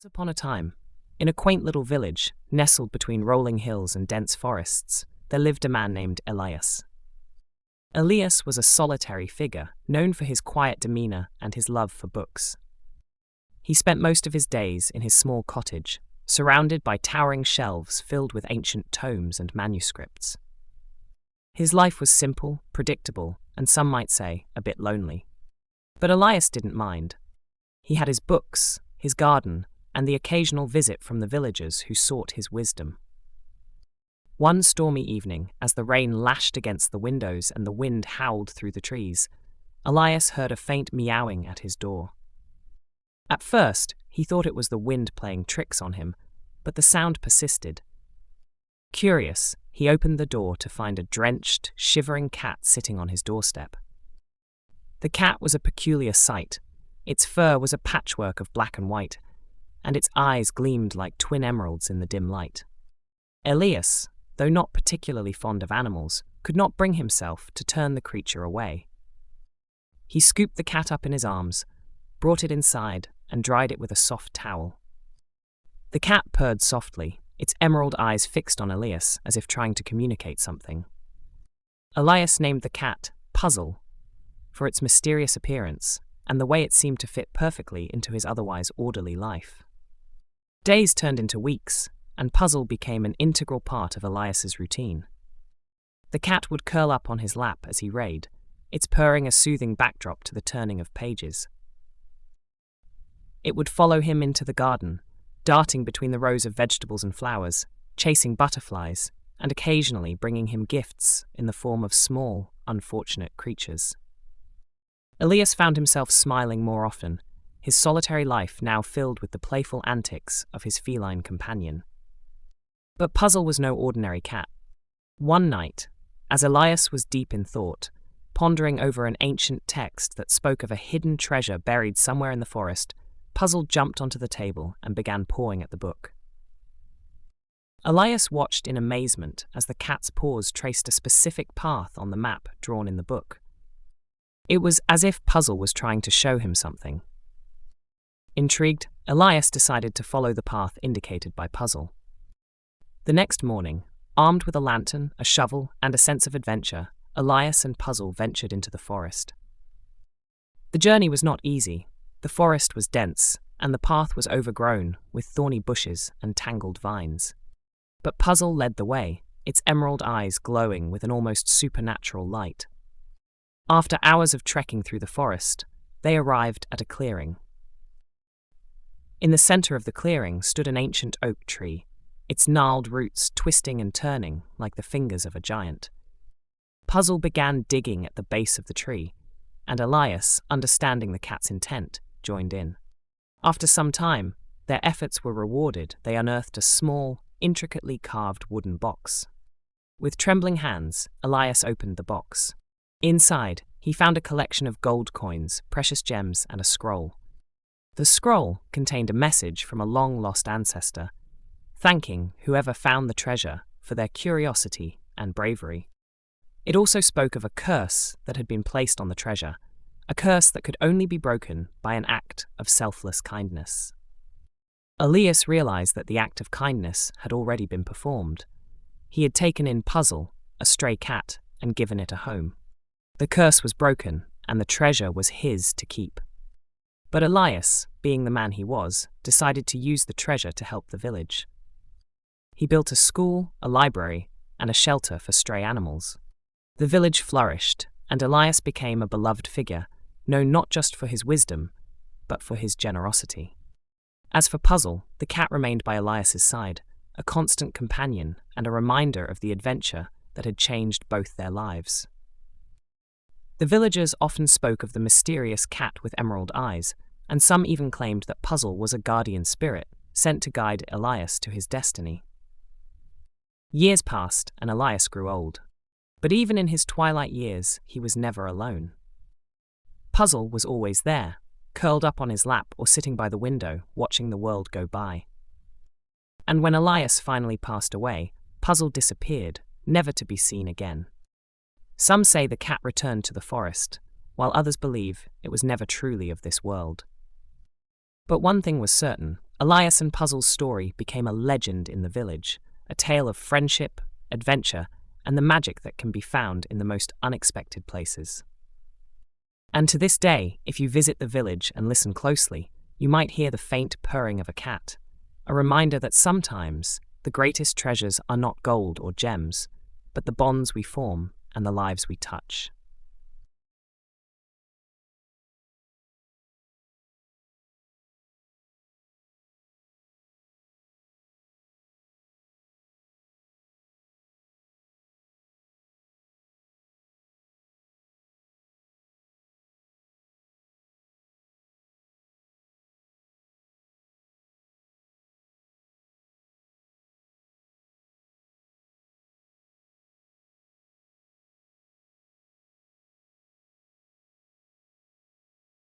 Once upon a time, in a quaint little village, nestled between rolling hills and dense forests, there lived a man named Elias. Elias was a solitary figure, known for his quiet demeanor and his love for books. He spent most of his days in his small cottage, surrounded by towering shelves filled with ancient tomes and manuscripts. His life was simple, predictable, and some might say, a bit lonely. But Elias didn't mind. He had his books, his garden, and the occasional visit from the villagers who sought his wisdom. One stormy evening, as the rain lashed against the windows and the wind howled through the trees, Elias heard a faint meowing at his door. At first, he thought it was the wind playing tricks on him, but the sound persisted. Curious, he opened the door to find a drenched, shivering cat sitting on his doorstep. The cat was a peculiar sight. Its fur was a patchwork of black and white, and its eyes gleamed like twin emeralds in the dim light. Elias, though not particularly fond of animals, could not bring himself to turn the creature away. He scooped the cat up in his arms, brought it inside, and dried it with a soft towel. The cat purred softly, its emerald eyes fixed on Elias as if trying to communicate something. Elias named the cat Puzzle for its mysterious appearance and the way it seemed to fit perfectly into his otherwise orderly life. Days turned into weeks, and Puzzle became an integral part of Elias's routine. The cat would curl up on his lap as he read, its purring a soothing backdrop to the turning of pages. It would follow him into the garden, darting between the rows of vegetables and flowers, chasing butterflies, and occasionally bringing him gifts in the form of small, unfortunate creatures. Elias found himself smiling more often, his solitary life now filled with the playful antics of his feline companion. But Puzzle was no ordinary cat. One night, as Elias was deep in thought, pondering over an ancient text that spoke of a hidden treasure buried somewhere in the forest, Puzzle jumped onto the table and began pawing at the book. Elias watched in amazement as the cat's paws traced a specific path on the map drawn in the book. It was as if Puzzle was trying to show him something. Intrigued, Elias decided to follow the path indicated by Puzzle. The next morning, armed with a lantern, a shovel, and a sense of adventure, Elias and Puzzle ventured into the forest. The journey was not easy. The forest was dense, and the path was overgrown with thorny bushes and tangled vines. But Puzzle led the way, its emerald eyes glowing with an almost supernatural light. After hours of trekking through the forest, they arrived at a clearing. In the center of the clearing stood an ancient oak tree, its gnarled roots twisting and turning like the fingers of a giant. Puzzle began digging at the base of the tree, and Elias, understanding the cat's intent, joined in. After some time, their efforts were rewarded. They unearthed a small, intricately carved wooden box. With trembling hands, Elias opened the box. Inside, he found a collection of gold coins, precious gems, and a scroll. The scroll contained a message from a long-lost ancestor, thanking whoever found the treasure for their curiosity and bravery. It also spoke of a curse that had been placed on the treasure, a curse that could only be broken by an act of selfless kindness. Elias realized that the act of kindness had already been performed. He had taken in Puzzle, a stray cat, and given it a home. The curse was broken, and the treasure was his to keep. But Elias, being the man he was, decided to use the treasure to help the village. He built a school, a library, and a shelter for stray animals. The village flourished, and Elias became a beloved figure, known not just for his wisdom, but for his generosity. As for Puzzle, the cat remained by Elias's side, a constant companion and a reminder of the adventure that had changed both their lives. The villagers often spoke of the mysterious cat with emerald eyes, and some even claimed that Puzzle was a guardian spirit sent to guide Elias to his destiny. Years passed, and Elias grew old. But even in his twilight years, he was never alone. Puzzle was always there, curled up on his lap or sitting by the window, watching the world go by. And when Elias finally passed away, Puzzle disappeared, never to be seen again. Some say the cat returned to the forest, while others believe it was never truly of this world. But one thing was certain, Elias and Puzzle's story became a legend in the village, a tale of friendship, adventure, and the magic that can be found in the most unexpected places. And to this day, if you visit the village and listen closely, you might hear the faint purring of a cat, a reminder that sometimes the greatest treasures are not gold or gems, but the bonds we form and the lives we touch.